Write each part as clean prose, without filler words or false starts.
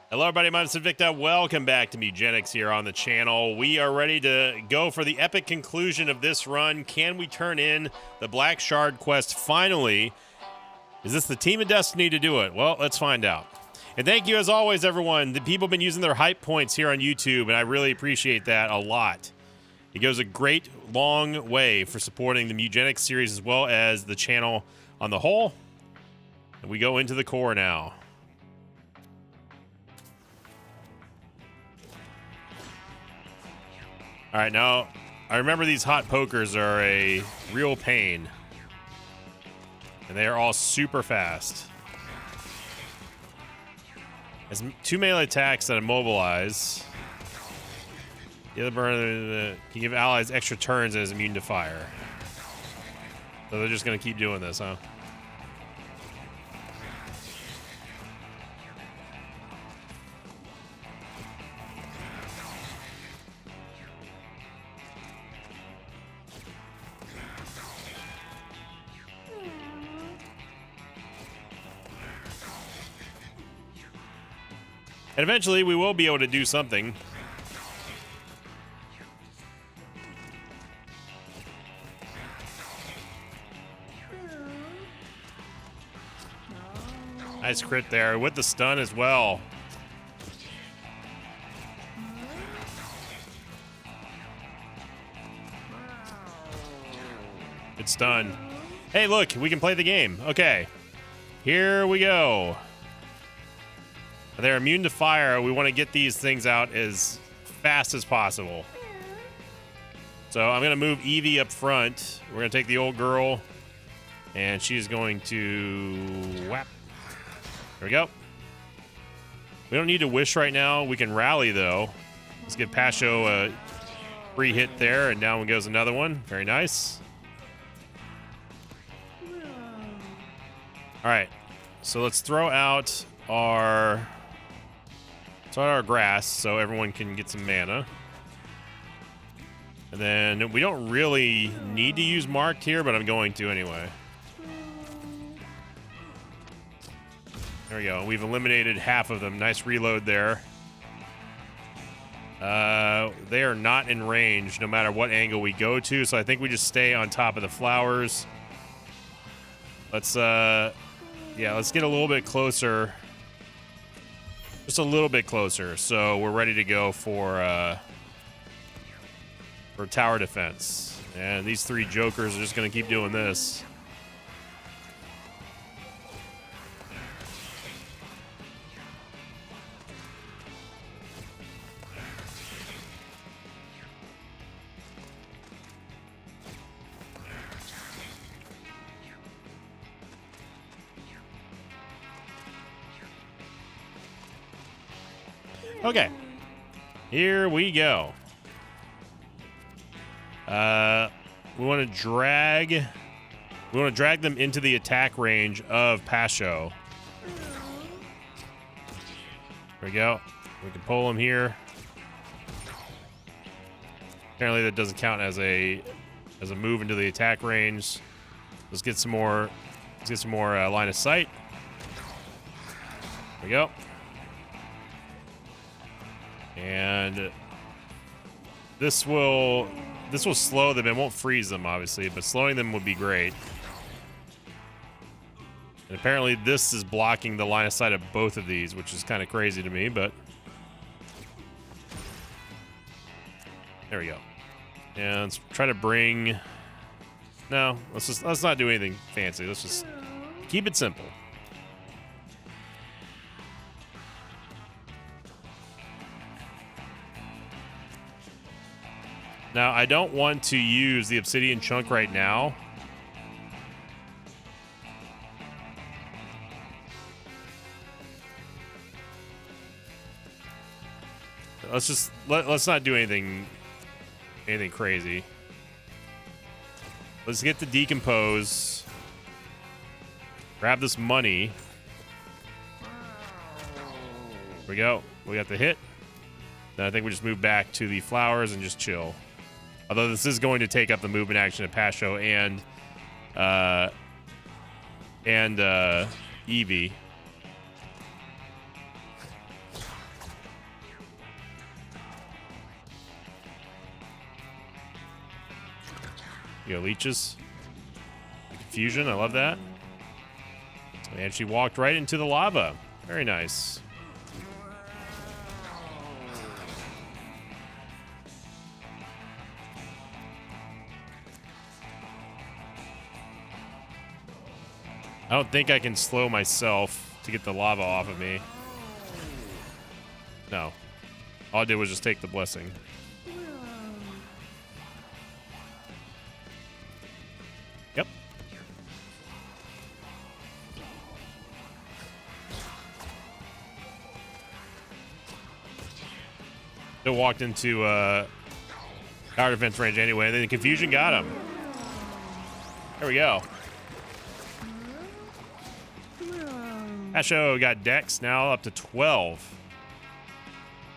Hello, everybody. My name is Invicta. Welcome back to Mugenics here on the channel. We are ready to go for the epic conclusion of this run. Can we turn in the Black Shard quest finally? Is this the Team of Destiny to do it? Well, let's find out. And thank you, as always, everyone. The people have been using their hype points here on YouTube, and I really appreciate that a lot. It goes a great long way for supporting the Mugenics series as well as the channel on the whole. And we go into the core now. All right, now, I remember these hot pokers are a real pain. And they are all super fast. Has two melee attacks that immobilize. The other burner can give allies extra turns and is immune to fire. So they're just going to keep doing this, huh? And eventually we will be able to do something. Nice crit there with the stun as well. Good stun. Hey, look, we can play the game. Okay, here we go. They're immune to fire. We want to get these things out as fast as possible. So I'm going to move Evie up front. We're going to take the old girl, and she's going to whap. There we go. We don't need to wish right now. We can rally, though. Let's give Pasho a free hit there, and down goes another one. Very nice. All right. So let's throw out our grass so everyone can get some mana. And then we don't really need to use marked here, but I'm going to anyway. There we go. We've eliminated half of them. Nice reload there. They are not in range no matter what angle we go to, so I think we just stay on top of the flowers. Let's let's get a little bit closer. Just a little bit closer, so we're ready to go for tower defense. And these three jokers are just going to keep doing this. Okay, here we go. We want to drag them into the attack range of Pasho. There we go. We can pull them here. Apparently that doesn't count as a move into the attack range. Let's get some more. Line of sight. There we go. And this will slow them. It won't freeze them, obviously, but slowing them would be great. And apparently this is blocking the line of sight of both of these, which is kind of crazy to me, but there we go. And let's try to bring... No, let's not do anything fancy. Let's just keep it simple. Now, I don't want to use the obsidian chunk right now. Let's not do anything crazy. Let's get the decompose. Grab this money. There we go. We got the hit. Then I think we just move back to the flowers and just chill. Although this is going to take up the movement action of Pasho and Evie. You know, leeches. Confusion, I love that. And she walked right into the lava. Very nice. I don't think I can slow myself to get the lava off of me. No. All I did was just take the blessing. Yep. Still walked into tower defense range anyway, and then the confusion got him. There we go. Asho got Dex now up to 12.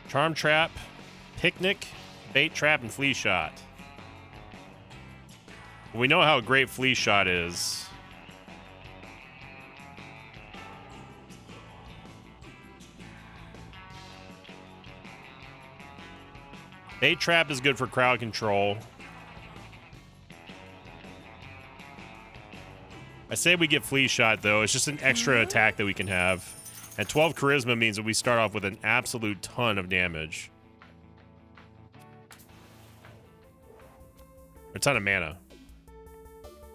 Charm Trap, Picnic, Bait Trap, and Flea Shot. We know how great Flea Shot is. Bait Trap is good for crowd control. I say we get Flea Shot, though. It's just an extra attack that we can have. And 12 Charisma means that we start off with an absolute ton of damage. A ton of mana.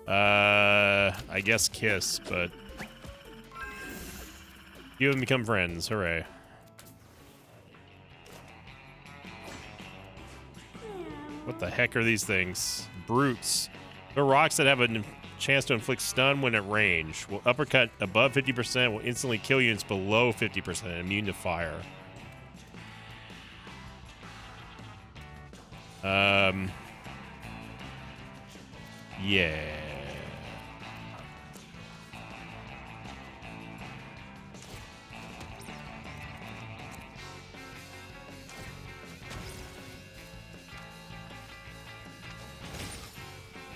I guess Kiss, but... You and become friends. Hooray. What the heck are these things? Brutes. They're rocks that have a chance to inflict stun when at range. Will uppercut above 50%, will instantly kill units below 50%, immune to fire. Yeah.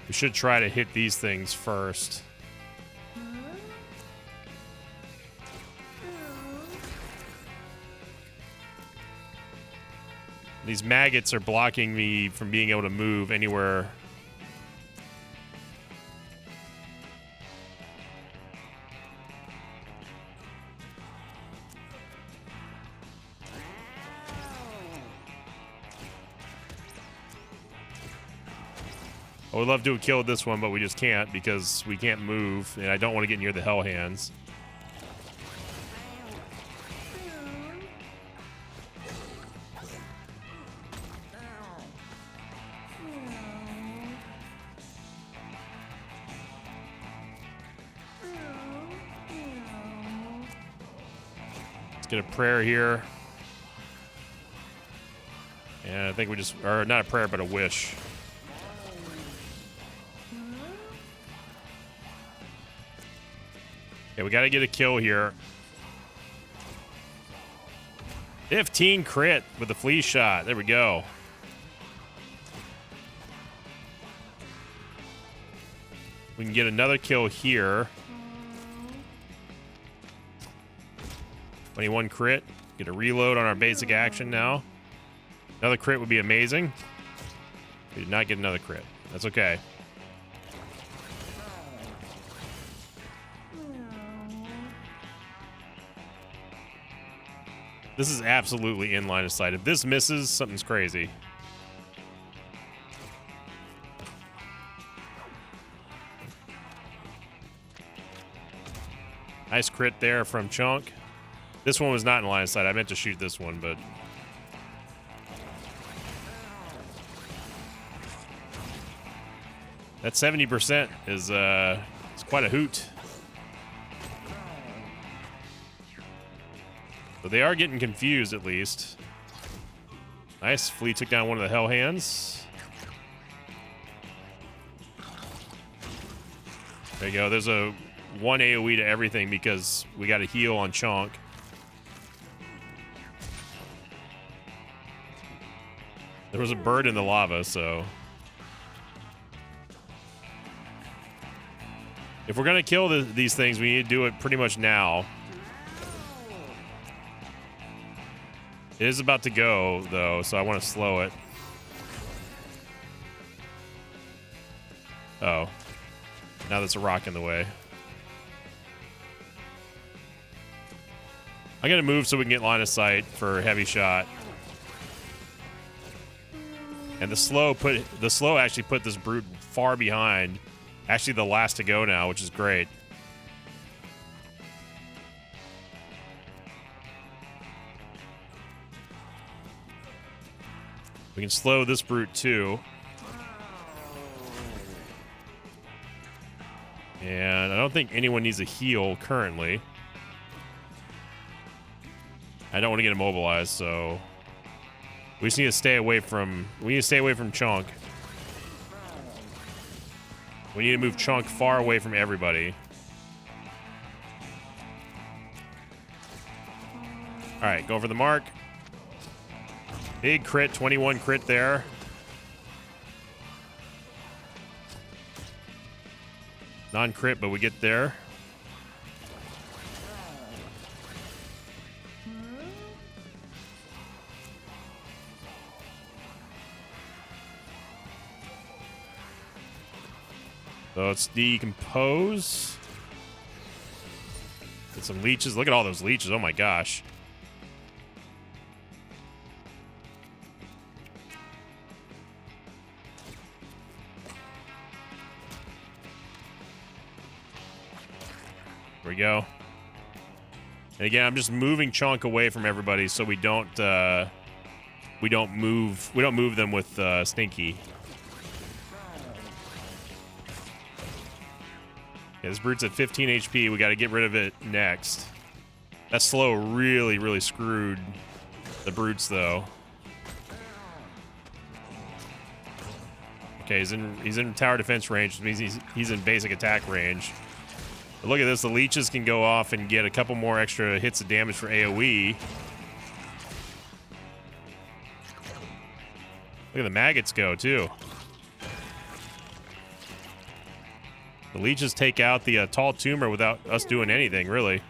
We should try to hit these things first. These maggots are blocking me from being able to move anywhere. I would love to have killed this one, but we just can't because we can't move, and I don't want to get near the Hell Hands. Let's get a prayer here. And I think we just, or not a prayer, but a wish. Okay, we got to get a kill here. 15 crit with the Flea Shot. There we go. We can get another kill here. 21 crit. Get a reload on our basic action now. Another crit would be amazing. We did not get another crit. That's okay. This is absolutely in line of sight. If this misses, something's crazy. Nice crit there from Chunk. This one was not in line of sight. I meant to shoot this one, but... That 70% is quite a hoot. But they are getting confused, at least. Nice. Flea took down one of the Hell Hands. There you go. There's a 1 AoE to everything because we got a heal on Chonk. There was a bird in the lava, so... If we're going to kill these things, we need to do it pretty much now. It is about to go, though, so I want to slow it. Oh. Now there's a rock in the way. I'm going to move so we can get line of sight for heavy shot. And the slow actually put this brute far behind. Actually the last to go now, which is great. We can slow this brute too. And I don't think anyone needs a heal currently. I don't want to get immobilized, so we just need to stay away from Chunk. We need to move Chunk far away from everybody. Alright, go for the mark. Big crit, 21 crit there. Non-crit, but we get there. So let's decompose. Get some leeches. Look at all those leeches. Oh my gosh. There we go. And again, I'm just moving Chunk away from everybody so we don't move them with Stinky. Yeah, this brute's at 15 HP. We got to get rid of it next. That slow really, really screwed the brutes, though. Okay, he's in tower defense range, which means he's in basic attack range. But look at this. The leeches can go off and get a couple more extra hits of damage for AoE. Look at the maggots go, too. The leeches take out the tall tumor without us doing anything, really.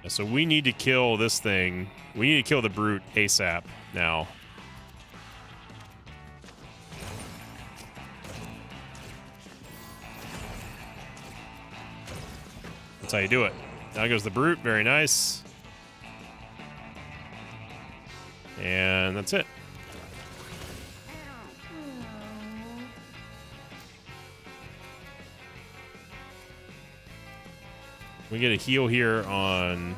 So we need to kill this thing. We need to kill the brute ASAP now. That's how you do it. Now goes the brute. Very nice. And that's it. We get a heal here on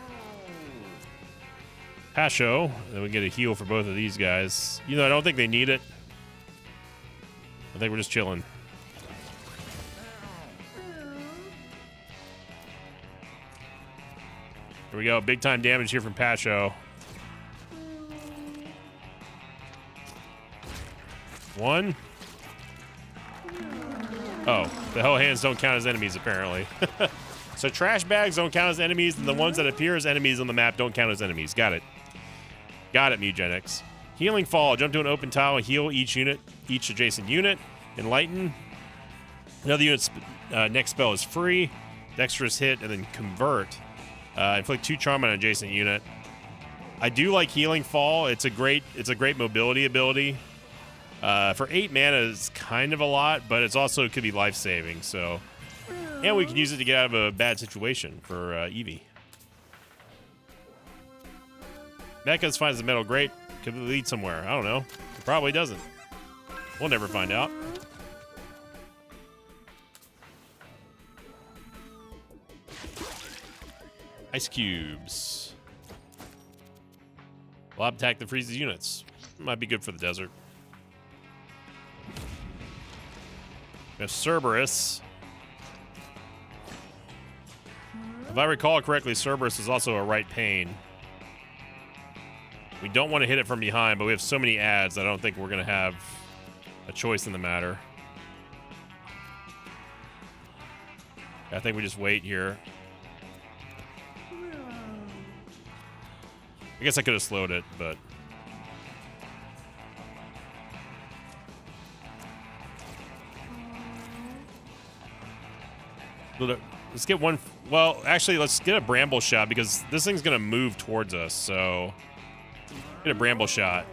Pasho. Then we get a heal for both of these guys. You know, I don't think they need it. I think we're just chilling. Here we go. Big time damage here from Pasho. One. Oh, the hell hands don't count as enemies, apparently. So trash bags don't count as enemies, and the ones that appear as enemies on the map don't count as enemies. Got it. Got it, Mugenics. Healing Fall. Jump to an open tile and heal each adjacent unit. Enlighten. Another unit's next spell is free. Dexterous hit, and then Convert. Inflict 2 charm on an adjacent unit. I do like Healing Fall. It's a great mobility ability. For 8 mana is kind of a lot, but it's also could be life-saving, so... And we can use it to get out of a bad situation for Eevee. Mecha's finds the metal great. Could lead somewhere. I don't know. It probably doesn't. We'll never find out. Ice cubes. Lob attack that freezes units. Might be good for the desert. We have Cerberus. If I recall correctly, Cerberus is also a right pane. We don't want to hit it from behind, but we have so many ads that I don't think we're going to have a choice in the matter. I think we just wait here. I guess I could have slowed it, but... Let's get one... Well, actually, let's get a Bramble Shot because this thing's going to move towards us, so... Get a bramble shot.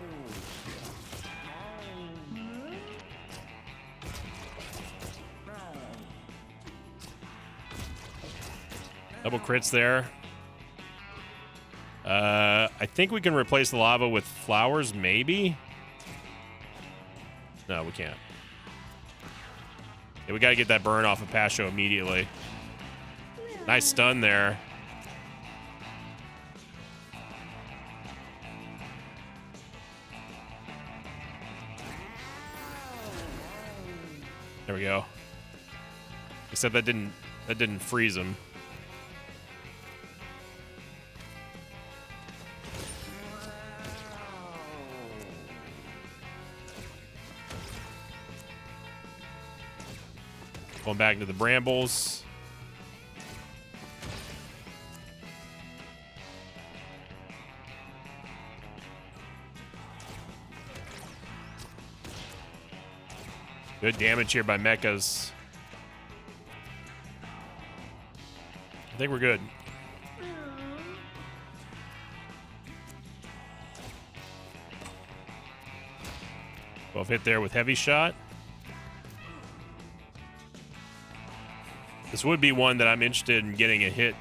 Double crits there. I think we can replace the lava with flowers, maybe? No, we can't. Yeah, we gotta get that burn off of Pasho immediately. Nice stun there. There we go. Except that didn't freeze him. Going back to the brambles. Good damage here by mechas. I think we're good. 12 hit there with heavy shot. This would be one that I'm interested in getting a hit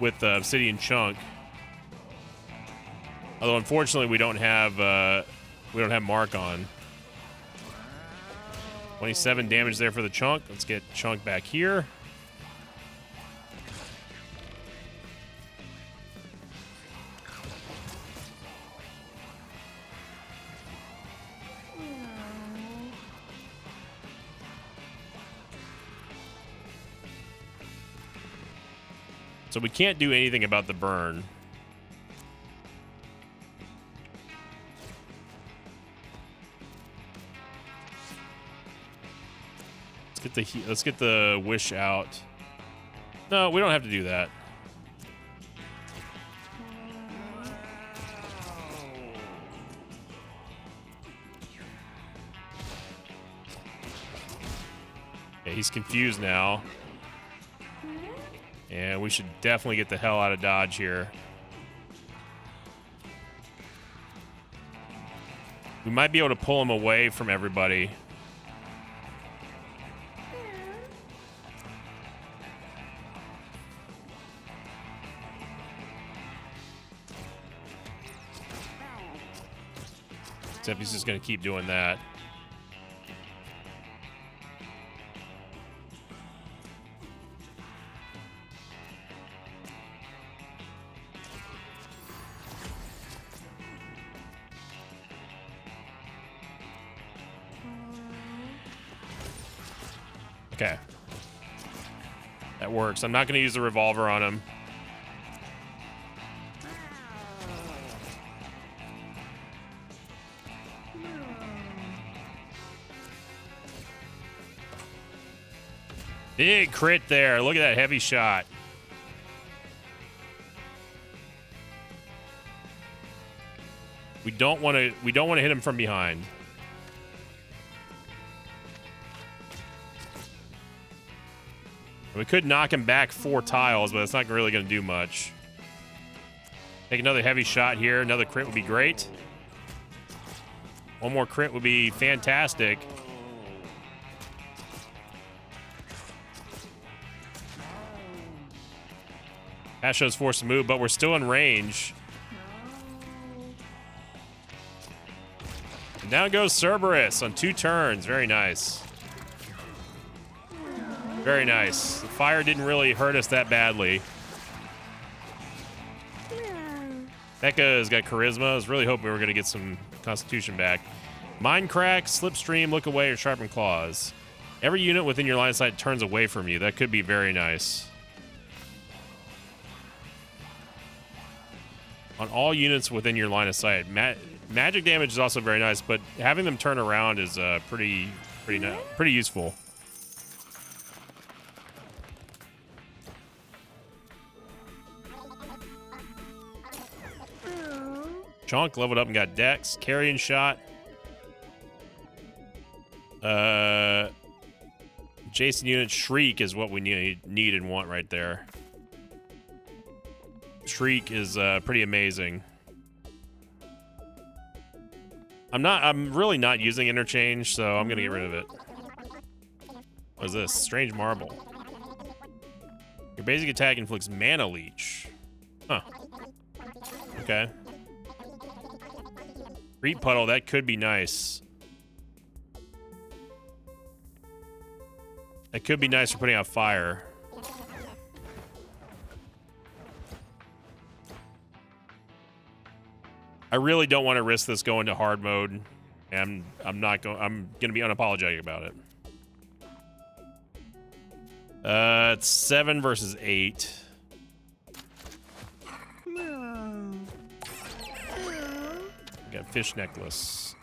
with the Obsidian Chunk. Although unfortunately we don't have Mark on. 27 damage there for the Chunk. Let's get Chunk back here. So we can't do anything about the burn. Let's get the wish out. No, we don't have to do that. Okay, he's confused now. And we should definitely get the hell out of dodge here. We might be able to pull him away from everybody. Except he's just going to keep doing that. Okay. That works. I'm not going to use the revolver on him. Big crit there. Look at that heavy shot. We don't want to hit him from behind. We could knock him back 4 tiles, but it's not really going to do much. Take another heavy shot here. Another crit would be great. One more crit would be fantastic. Pasho's forced to move, but we're still in range. And down goes Cerberus on 2 turns. Very nice. Very nice. The fire didn't really hurt us that badly. Mecha's got charisma. I was really hoping we were going to get some constitution back. Mind Crack, Slipstream, Look Away, or Sharpen Claws. Every unit within your line of sight turns away from you. That could be very nice. On all units within your line of sight. Magic damage is also very nice, but having them turn around is pretty useful. Chunk leveled up and got Dex. Carrion Shot. Jason unit Shriek is what we need and want right there. Shriek is pretty amazing. I'm really not using interchange, so I'm gonna get rid of it. What is this? Strange marble. Your basic attack inflicts mana leech. Huh. Okay. Reap puddle, that could be nice. That could be nice for putting out fire. I really don't want to risk this going to hard mode, and I'm gonna be unapologetic about it. It's 7 versus 8. Got fish necklace.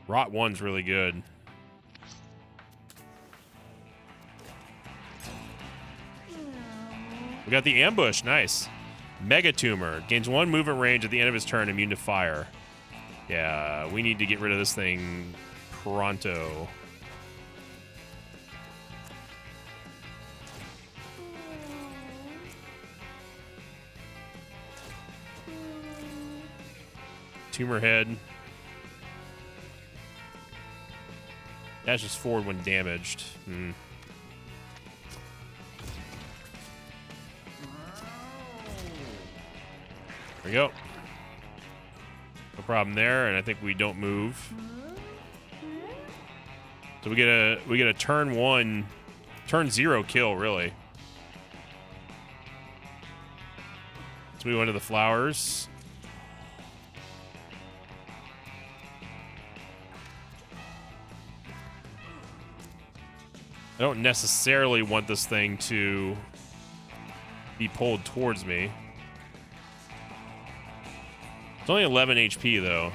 Rot 1's really good. We got the ambush, nice. Mega Tumor gains 1 movement range at the end of his turn, immune to fire. Yeah, we need to get rid of this thing pronto. Tumor head. Dashes forward when damaged. There we go. No problem there, and I think we don't move. So we get a turn 0 kill, really. So we went to the flowers. I don't necessarily want this thing to be pulled towards me. It's only 11 HP, though.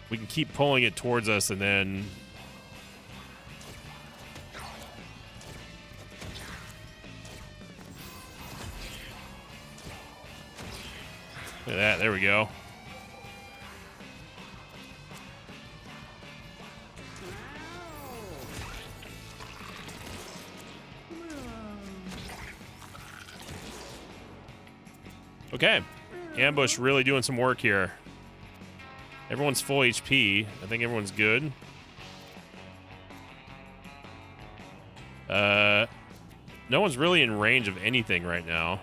We can keep pulling it towards us, and then... Look at that, there we go. Okay, ambush really doing some work here. Everyone's full HP. I think everyone's good. No one's really in range of anything right now.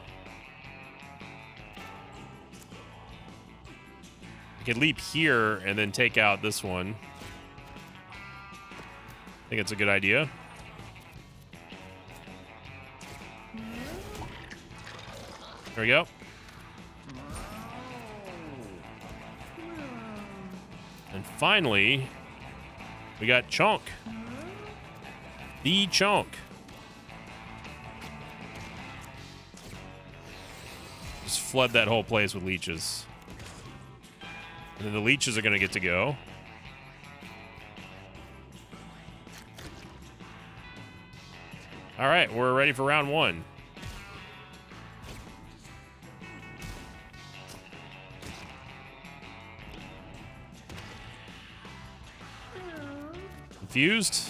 I could leap here and then take out this one. I think it's a good idea. There we go. And finally, we got Chunk. The Chunk. Just flood that whole place with leeches. And then the leeches are going to get to go. All right, we're ready for round 1. Confused.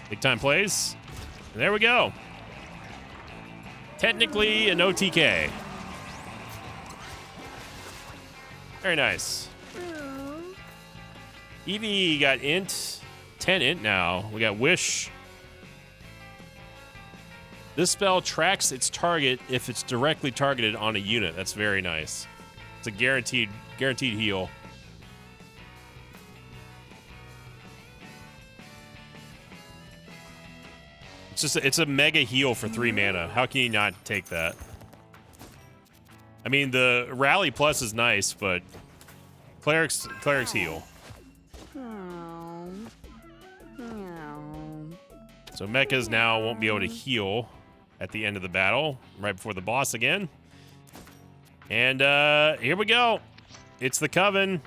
Big time plays. And there we go. Technically an OTK. Very nice. Eevee got int. 10 int now. We got Wish. This spell tracks its target if it's directly targeted on a unit. That's very nice. It's a guaranteed heal. It's a mega heal for 3 mana. How can you not take that? I mean, the Rally Plus is nice, but Cleric's heal. So mechas now won't be able to heal at the end of the battle, right before the boss again. And here we go. It's the Coven.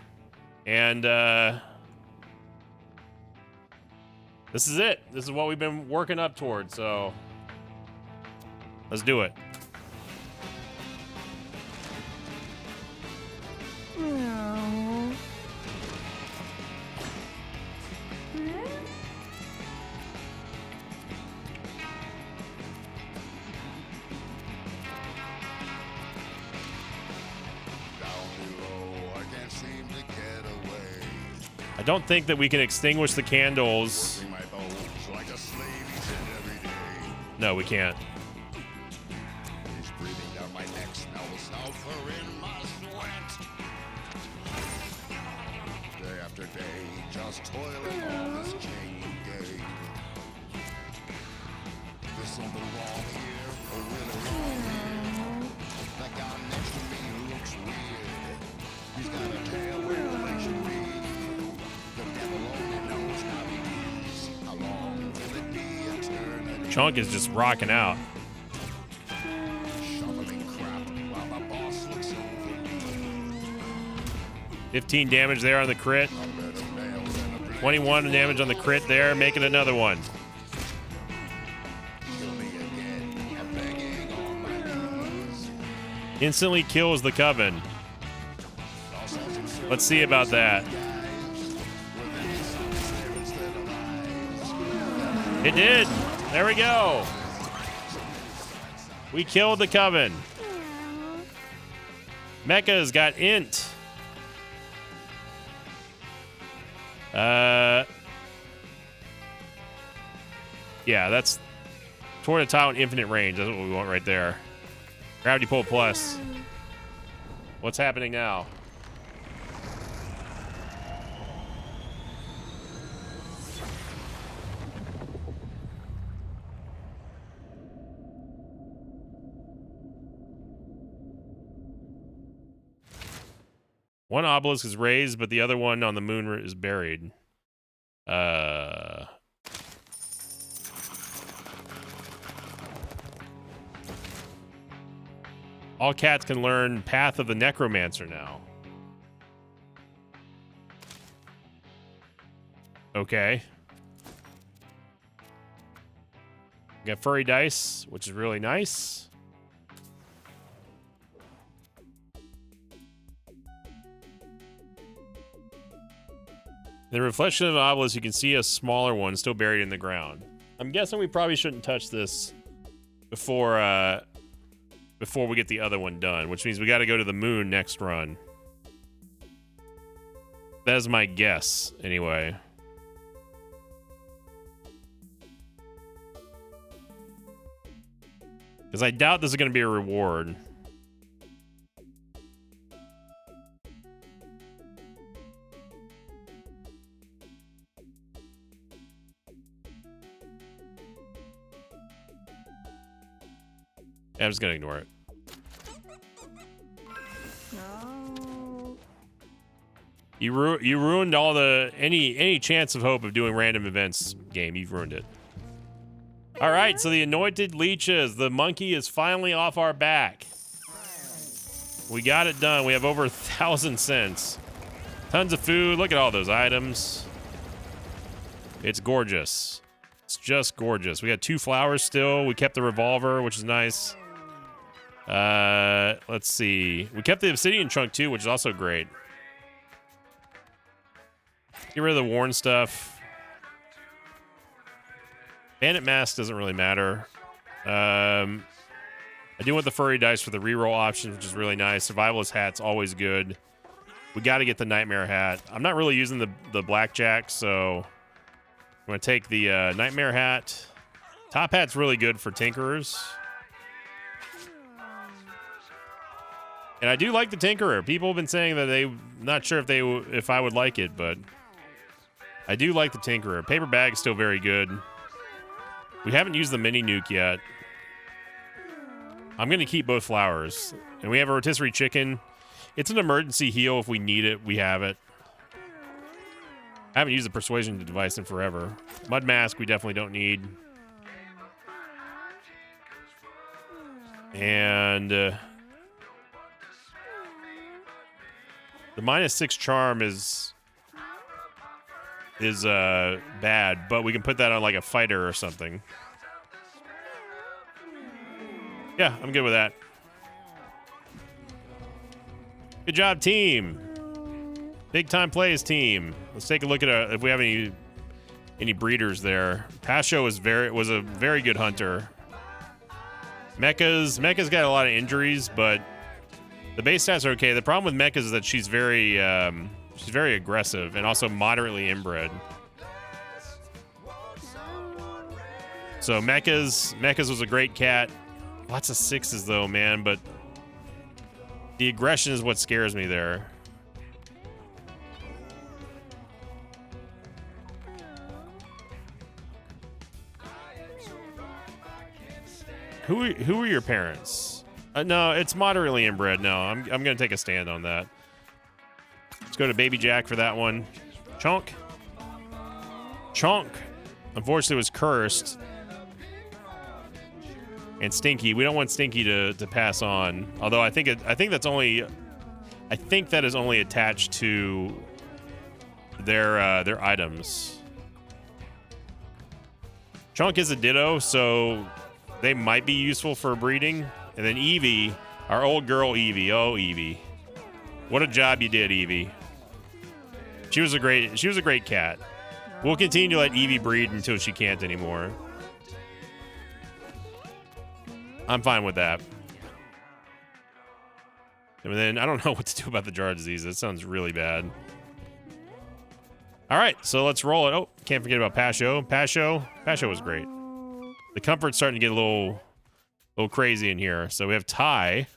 And this is it. This is what we've been working up towards, so let's do it. don't think that we can extinguish the candles. No, we can't. Day after day, just toiling on this chain gang. There's something wrong here, or really wrong here. That guy next to me looks weird. He's got a tail where they should be. The devil only knows how he is. How long will it be eternity? Chunk is just rocking out. Shoveling crap while the boss looks over. 15 damage there on the crit. 21 damage on the crit there, making another one. Instantly kills the Coven. Let's see about that. It did. There we go. We killed the Coven. Mecha's got int. Yeah, that's toward a tile in infinite range. That's what we want right there. Gravity pull plus. What's happening now? One obelisk is raised, but the other one on the moon is buried. All cats can learn Path of the Necromancer now. Okay. We got furry dice, which is really nice. The reflection of an obelisk, you can see a smaller one still buried in the ground. I'm guessing we probably shouldn't touch this before we get the other one done, which means we got to go to the moon next run. That is my guess, anyway. Because I doubt this is going to be a reward. Yeah, I'm just gonna ignore it. No. You ruined all the any chance of hope of doing random events game. You've ruined it. All right, so the anointed leeches. The monkey is finally off our back. We got it done. We have over 1,000 cents. Tons of food. Look at all those items. It's gorgeous. It's just gorgeous. We got 2 flowers still. We kept the revolver, which is nice. Let's see. We kept the obsidian chunk too, which is also great. Get rid of the worn stuff. Bandit mask doesn't really matter. I do want the furry dice for the reroll option, which is really nice. Survivalist hat's always good. We got to get the nightmare hat. I'm not really using the blackjack, so I'm going to take the nightmare hat. Top hat's really good for tinkerers. And I do like the Tinkerer. People have been saying that they not sure if I would like it, but I do like the Tinkerer. Paper bag is still very good. We haven't used the mini nuke yet. I'm going to keep both flowers. And we have a rotisserie chicken. It's an emergency heal if we need it. We have it. I haven't used the persuasion device in forever. Mud mask we definitely don't need. And the -6 charm is bad, but we can put that on like a fighter or something. Yeah, I'm good with that. Good job, team. Big time plays, team. Let's take a look at if we have any breeders there. Pasho was a very good hunter. Mecha's got a lot of injuries, but the base stats are okay. The problem with Mecha is that she's She's very aggressive and also moderately inbred. So Mecca's was a great cat. Lots of 6s though, man, but the aggression is what scares me there. Who are your parents? No, it's moderately inbred. No, I'm gonna take a stand on that. Let's go to Baby Jack for that one. Chunk. Unfortunately, was cursed. And Stinky. We don't want Stinky to pass on. Although I think that is only attached to their items. Chunk is a ditto, so they might be useful for breeding. And then Eevee, our old girl Eevee. Oh, Eevee. What a job you did, Eevee. She was a great cat. We'll continue to let Eevee breed until she can't anymore. I'm fine with that. And then I don't know what to do about the jar disease. That sounds really bad. All right, so let's roll it. Oh, can't forget about Pasho. Pasho was great. The comfort's starting to get a little crazy in here. So we have Ty.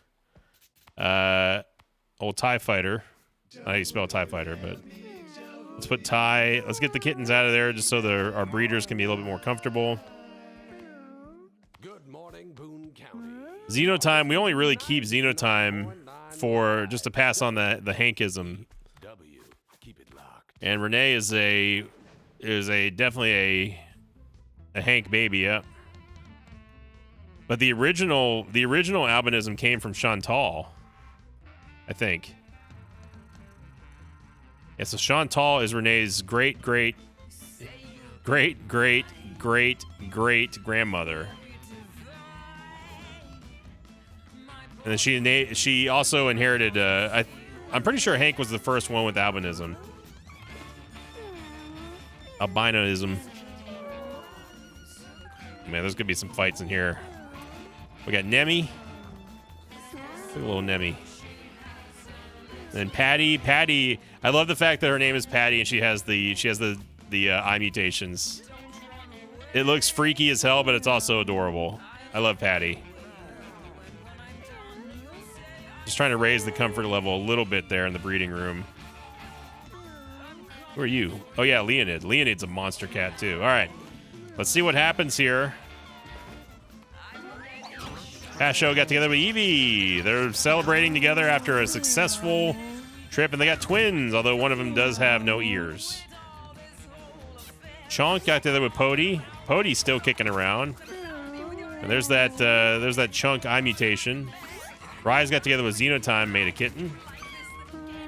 Old TIE Fighter. I don't know how you spell TIE Fighter, but let's put Ty. Let's get the kittens out of there just so our breeders can be a little bit more comfortable. Good morning, Boone County. Xenotime. We only really keep Xenotime for just to pass on the Hankism. W, keep it locked. And Renee is definitely a Hank baby, yeah. But the original albinism came from Chantal, I think. Yeah, so Chantal is Renee's great grandmother. And then she also inherited I'm pretty sure Hank was the first one with albinism. Albinoism. Man, there's gonna be some fights in here. We got Nemi. Look at little Nemi. And Patty. I love the fact that her name is Patty and she has the eye mutations. It looks freaky as hell, but it's also adorable. I love Patty. Just trying to raise the comfort level a little bit there in the breeding room. Who are you? Oh yeah, Leonid. Leonid's a monster cat too. All right, let's see what happens here. Pasho got together with Eevee. They're celebrating together after a successful trip, and they got twins, although one of them does have no ears. Chonk got together with Pody. Pody's still kicking around. And there's that Chunk eye mutation. Rise got together with Xenotime, made a kitten.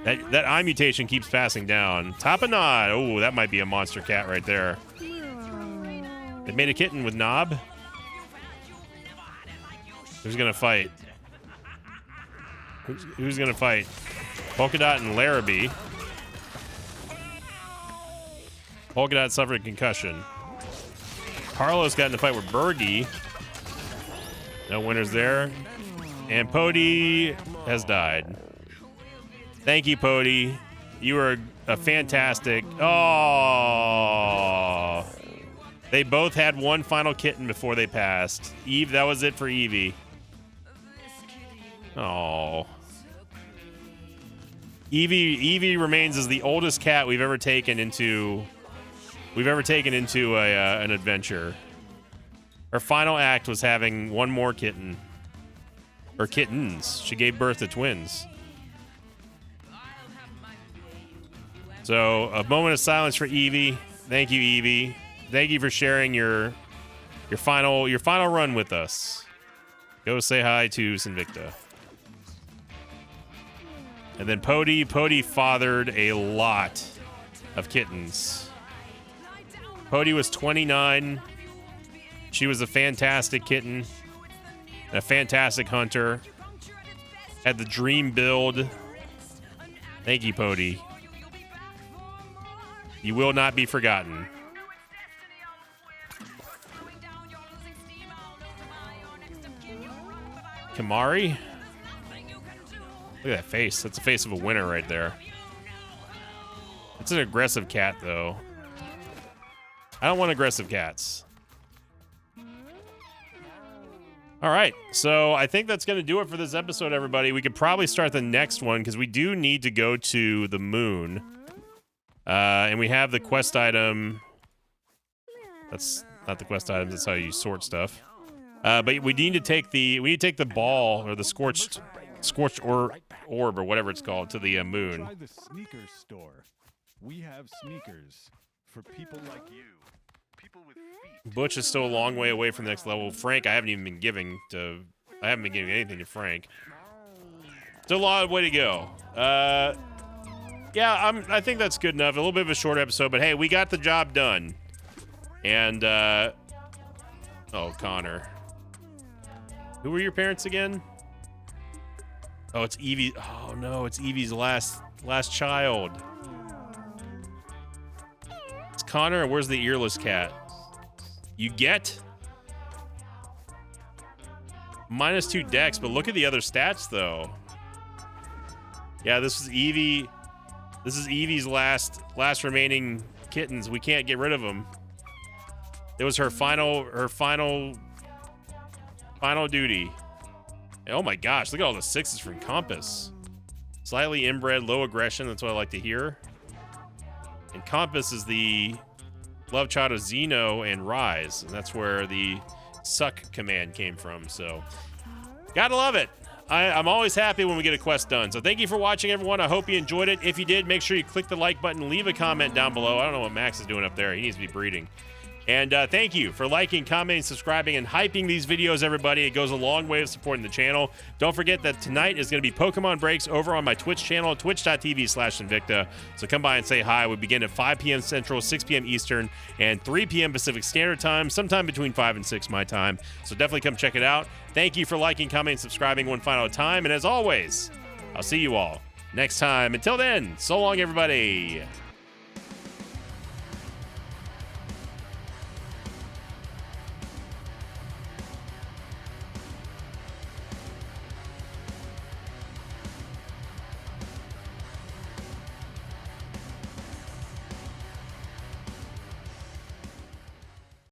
That eye mutation keeps passing down. Tapanod. Oh, that might be a monster cat right there. They made a kitten with Knob. Who's gonna fight? Who's gonna fight? Polkadot and Larrabee. Polkadot suffered a concussion. Carlos got in a fight with Bergie. No winners there. And Pody has died. Thank you, Pody. You were a fantastic. Oh, they both had one final kitten before they passed. Eve, that was it for Eevee. Oh, Eevee remains as the oldest cat we've ever taken into an adventure. Her final act was having one more kitten. Or kittens. She gave birth to twins. So, a moment of silence for Eevee. Thank you, Eevee. Thank you for sharing your final run with us. Go say hi to Sinvicta. And then Pody fathered a lot of kittens. Pody was 29. She was a fantastic kitten. A fantastic hunter. Had the dream build. Thank you, Pody. You will not be forgotten. Kamari? Look at that face. That's the face of a winner right there. It's an aggressive cat, though. I don't want aggressive cats. All right, so I think that's going to do it for this episode, everybody. We could probably start the next one because we do need to go to the moon. And we have the quest item. That's not the quest items, that's how you sort stuff. But we need to take the ball or the scorched orb or whatever it's called to the moon. Try the sneakers store. We have sneakers for people like you. People with feet. Butch is still a long way away from the next level. Frank, I haven't been giving anything to Frank. Still a long way to go. Yeah, I think that's good enough. A little bit of a short episode, but hey, we got the job done. And oh, Connor. Who were your parents again? Oh, it's Evie. Oh no, it's Evie's last child. It's Connor, and where's the earless cat? You get -2 dex, but look at the other stats though. Yeah, this is Evie. This is Evie's last remaining kittens. We can't get rid of them. It was her final duty. Oh my gosh, look at all the 6s from Compass. Slightly inbred, low aggression, that's what I like to hear. And Compass is the love child of Xeno and Rise, and that's where the suck command came from, so gotta love it. I'm always happy when we get a quest done. So thank you for watching, everyone. I hope you enjoyed it. If you did, make sure you click the like button, leave a comment down below. I don't know what Max is doing up there. He needs to be breeding. And thank you for liking, commenting, subscribing, and hyping these videos, everybody. It goes a long way of supporting the channel. Don't forget that tonight is going to be Pokemon Breaks over on my Twitch channel, twitch.tv/Invicta. So come by and say hi. We begin at 5 p.m. Central, 6 p.m. Eastern, and 3 p.m. Pacific Standard Time, sometime between 5 and 6 my time. So definitely come check it out. Thank you for liking, commenting, subscribing one final time. And as always, I'll see you all next time. Until then, so long, everybody.